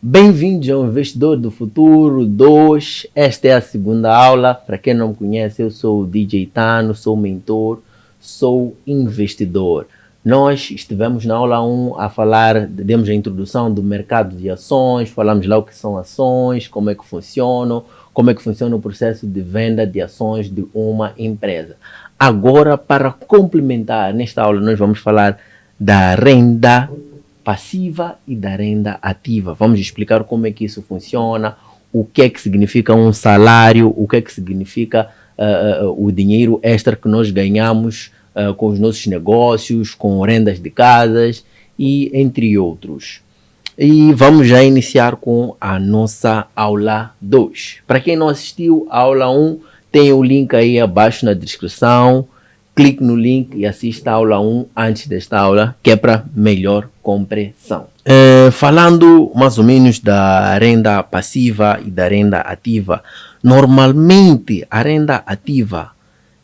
Bem-vindos ao Investidor do Futuro 2. Esta é a segunda aula. Para quem não me conhece, eu sou o DJ Tano, sou mentor, sou investidor. Nós estivemos na aula 1 a falar, demos a introdução do mercado de ações, falamos lá o que são ações, como é que funcionam, como é que funciona o processo de venda de ações de uma empresa. Agora, para complementar, nesta aula nós vamos falar da renda passiva e da renda ativa. Vamos explicar como é que isso funciona, o que é que significa um salário, o que é que significa o dinheiro extra que nós ganhamos com os nossos negócios, com rendas de casas e entre outros. E vamos já iniciar com a nossa aula 2. Para quem não assistiu a aula 1, tem o link aí abaixo na descrição. Clique no link e assista a aula 1 antes desta aula, que é para melhor compreensão. Falando mais ou menos da renda passiva e da renda ativa, normalmente a renda ativa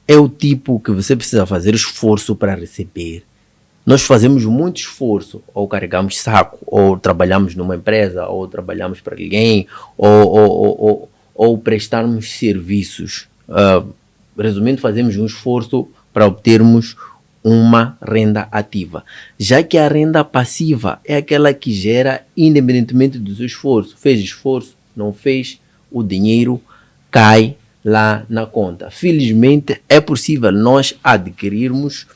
é o tipo que você precisa fazer esforço para receber. Nós fazemos muito esforço, ou carregamos saco, ou trabalhamos numa empresa, ou trabalhamos para alguém, ou prestarmos serviços. Resumindo, fazemos um esforço para obtermos uma renda ativa. Já que a renda passiva é aquela que gera independentemente do seu esforço. Fez esforço, não fez, o dinheiro cai lá na conta. Felizmente é possível nós adquirirmos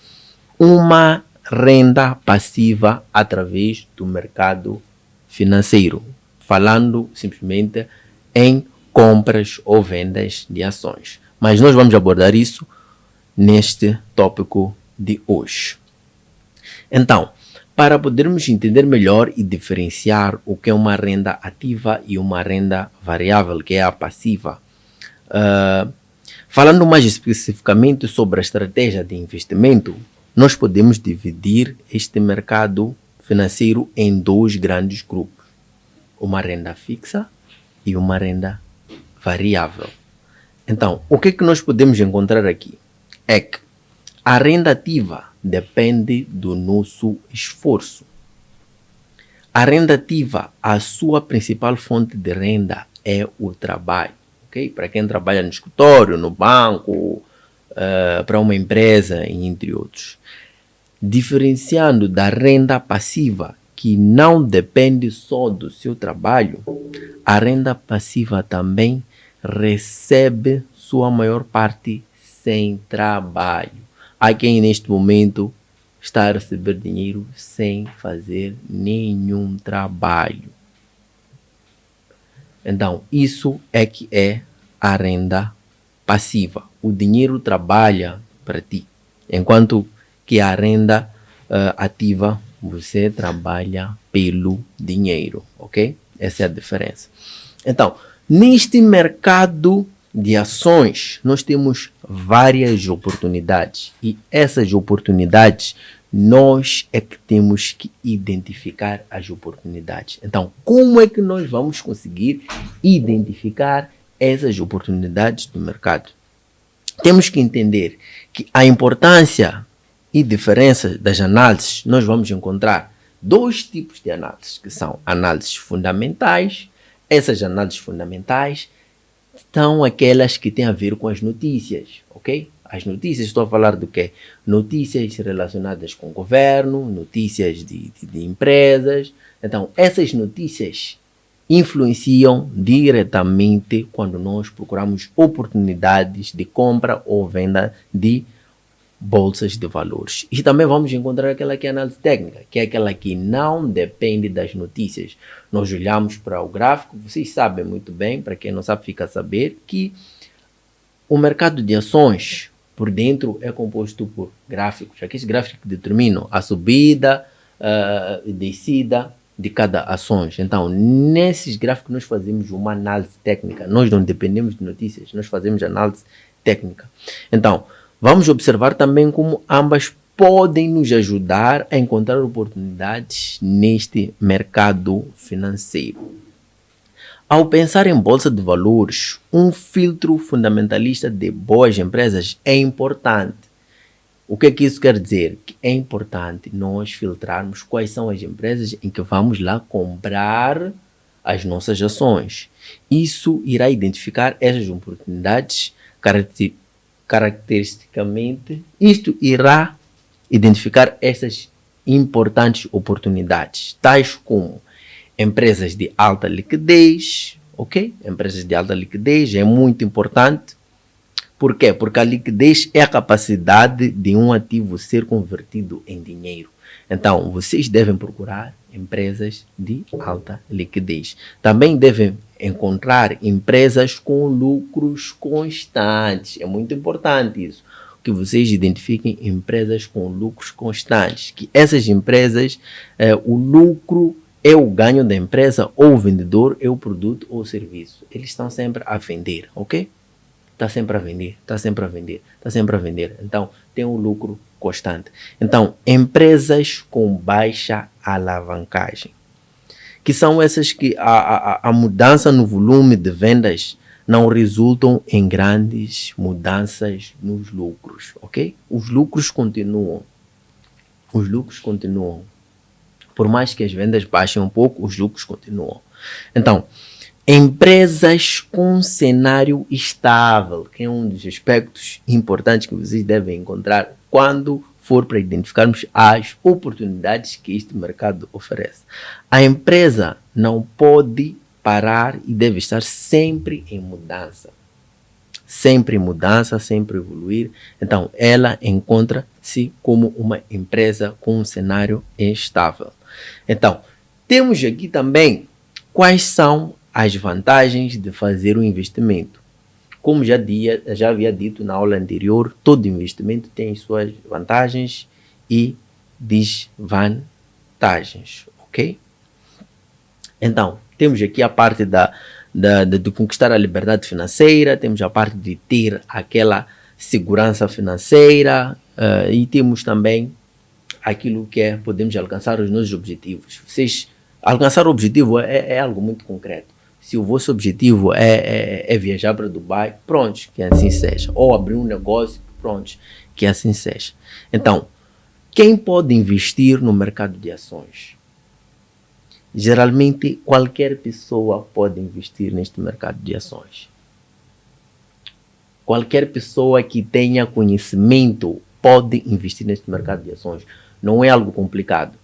uma renda passiva através do mercado financeiro, falando simplesmente em compras ou vendas de ações. Mas nós vamos abordar isso neste tópico de hoje. Então, para podermos entender melhor e diferenciar o que é uma renda ativa e uma renda variável, que é a passiva, falando mais especificamente sobre a estratégia de investimento, nós podemos dividir este mercado financeiro em dois grandes grupos: uma renda fixa e uma renda variável. Então, o que é que nós podemos encontrar aqui? É que a renda ativa depende do nosso esforço. A renda ativa, a sua principal fonte de renda é o trabalho. Okay? Para quem trabalha no escritório, no banco, para uma empresa, entre outros. Diferenciando da renda passiva, que não depende só do seu trabalho, a renda passiva também recebe sua maior parte sem trabalho. Há quem neste momento está a receber dinheiro sem fazer nenhum trabalho. Então, isso é que é a renda passiva. O dinheiro trabalha para ti, enquanto que a renda ativa, você trabalha pelo dinheiro, ok? Essa é a diferença. Então, neste mercado de ações, nós temos várias oportunidades e essas oportunidades nós é que temos que identificar as oportunidades. Então, como é que nós vamos conseguir identificar essas oportunidades do mercado? Temos que entender que a importância e diferença das análises, nós vamos encontrar dois tipos de análises, que são análises fundamentais. Essas análises fundamentais são aquelas que têm a ver com as notícias, ok? As notícias, estou a falar do quê? Notícias relacionadas com o governo, notícias de empresas. Então, essas notícias influenciam diretamente quando nós procuramos oportunidades de compra ou venda de bolsas de valores. E também vamos encontrar aquela que é a análise técnica, que é aquela que não depende das notícias. Nós olhamos para o gráfico, vocês sabem muito bem, para quem não sabe fica a saber, que o mercado de ações por dentro é composto por gráficos. Aqueles gráficos que determinam a subida e descida de cada ação. Então, nesses gráficos nós fazemos uma análise técnica. Nós não dependemos de notícias, nós fazemos análise técnica. Então, vamos observar também como ambas podem nos ajudar a encontrar oportunidades neste mercado financeiro. Ao pensar em bolsa de valores, um filtro fundamentalista de boas empresas é importante. O que é que isso quer dizer? Que é importante nós filtrarmos quais são as empresas em que vamos lá comprar as nossas ações. Isso irá identificar essas oportunidades caracteristicamente. Isto irá identificar essas importantes oportunidades, tais como empresas de alta liquidez, ok? Empresas de alta liquidez é muito importante. Por quê? Porque a liquidez é a capacidade de um ativo ser convertido em dinheiro. Então, vocês devem procurar empresas de alta liquidez. Também devem encontrar empresas com lucros constantes. É muito importante isso, que vocês identifiquem empresas com lucros constantes. Que essas empresas, o lucro é o ganho da empresa, ou o vendedor é o produto ou o serviço. Eles estão sempre a vender, ok? Está sempre a vender, está sempre a vender, está sempre a vender. Então, tem um lucro constante. Então, empresas com baixa alavancagem, que são essas que a mudança no volume de vendas não resultam em grandes mudanças nos lucros, ok? Os lucros continuam. Os lucros continuam. Por mais que as vendas baixem um pouco, os lucros continuam. Então, empresas com cenário estável, que é um dos aspectos importantes que vocês devem encontrar quando for para identificarmos as oportunidades que este mercado oferece. A empresa não pode parar e deve estar sempre em mudança. Sempre em mudança, sempre evoluir. Então, ela encontra-se como uma empresa com um cenário estável. Então, temos aqui também quais são as vantagens de fazer um investimento. Como já havia dito na aula anterior, todo investimento tem suas vantagens e desvantagens, ok? Então, temos aqui a parte de conquistar a liberdade financeira, temos a parte de ter aquela segurança financeira e temos também aquilo que é, podemos alcançar os nossos objetivos. Alcançar o objetivo é algo muito concreto. Se o vosso objetivo é viajar para Dubai, pronto, que assim seja. Ou abrir um negócio, pronto, que assim seja. Então, quem pode investir no mercado de ações? Geralmente, qualquer pessoa pode investir neste mercado de ações. Qualquer pessoa que tenha conhecimento pode investir neste mercado de ações. Não é algo complicado.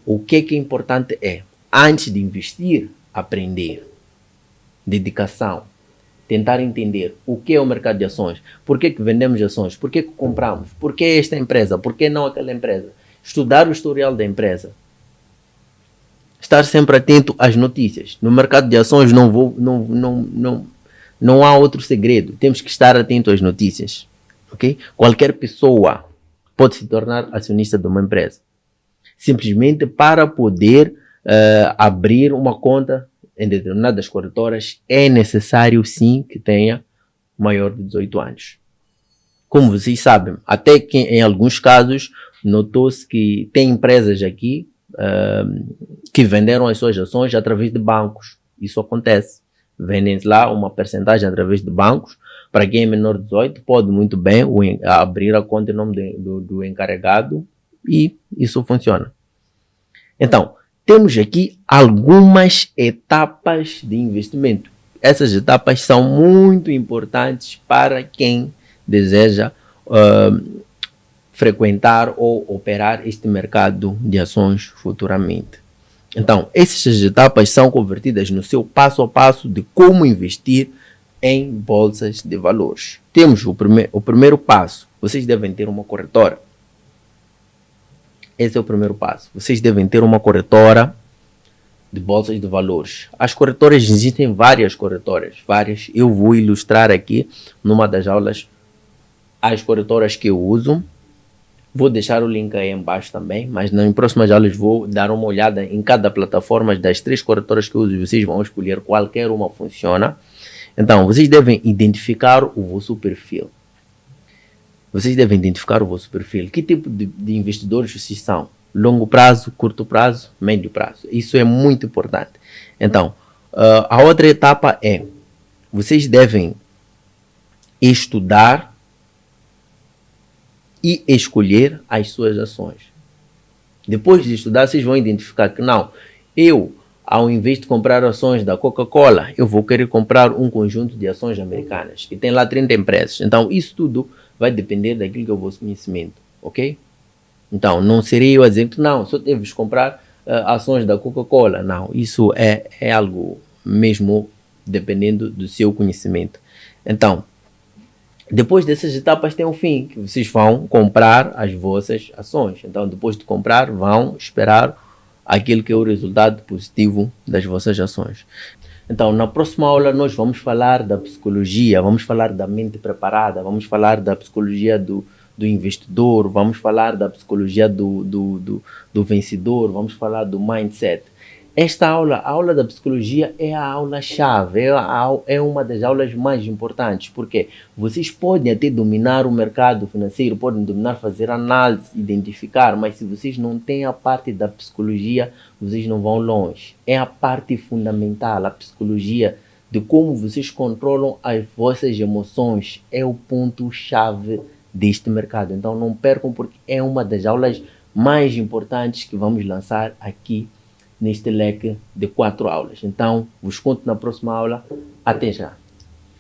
O que é importante é, antes de investir, aprender. Dedicação. Tentar entender o que é o mercado de ações. Por que vendemos ações? Por que compramos? Por que esta empresa? Por que não aquela empresa? Estudar o historial da empresa. Estar sempre atento às notícias. No mercado de ações não há outro segredo. Temos que estar atento às notícias. Okay? Qualquer pessoa pode se tornar acionista de uma empresa. Simplesmente para poder abrir uma conta em determinadas corretoras, é necessário sim que tenha maior de 18 anos. Como vocês sabem, até que em alguns casos notou-se que tem empresas aqui que venderam as suas ações através de bancos. Isso acontece. Vendem lá uma percentagem através de bancos. Para quem é menor de 18, pode muito bem abrir a conta em nome do encarregado e isso funciona. Então, temos aqui algumas etapas de investimento. Essas etapas são muito importantes para quem deseja frequentar ou operar este mercado de ações futuramente. Então, essas etapas são convertidas no seu passo a passo de como investir em bolsas de valores. Temos o primeiro passo. Vocês devem ter uma corretora. Esse é o primeiro passo. Vocês devem ter uma corretora de bolsas de valores. As corretoras, existem várias corretoras. Várias. Eu vou ilustrar aqui numa das aulas as corretoras que eu uso. Vou deixar o link aí embaixo também, mas nas próximas aulas vou dar uma olhada em cada plataforma das 3 corretoras que eu uso. Vocês vão escolher qualquer uma funciona. Então, vocês devem identificar o vosso perfil. Vocês devem identificar o vosso perfil. Que tipo de investidores vocês são? Longo prazo, curto prazo, médio prazo. Isso é muito importante. Então, a outra etapa é, vocês devem estudar e escolher as suas ações. Depois de estudar, vocês vão identificar que não, eu ao invés de comprar ações da Coca-Cola, eu vou querer comprar um conjunto de ações americanas, que tem lá 30 empresas. Então, isso tudo vai depender daquilo que é o vosso conhecimento, ok? Então, não seria eu a dizer que não, só deves comprar ações da Coca-Cola. Não, isso é algo mesmo dependendo do seu conhecimento. Então, depois dessas etapas tem o fim, que vocês vão comprar as vossas ações. Então, depois de comprar, vão esperar aquilo que é o resultado positivo das vossas ações. Então, na próxima aula nós vamos falar da psicologia, vamos falar da mente preparada, vamos falar da psicologia do investidor, vamos falar da psicologia do vencedor, vamos falar do mindset. Esta aula, a aula da psicologia, é a aula-chave, é uma das aulas mais importantes, porque vocês podem até dominar o mercado financeiro, podem dominar, fazer análise, identificar, mas se vocês não têm a parte da psicologia, vocês não vão longe. É a parte fundamental, a psicologia de como vocês controlam as vossas emoções, é o ponto-chave deste mercado. Então não percam, porque é uma das aulas mais importantes que vamos lançar aqui neste leque de 4 aulas. Então, vos conto na próxima aula. Até já!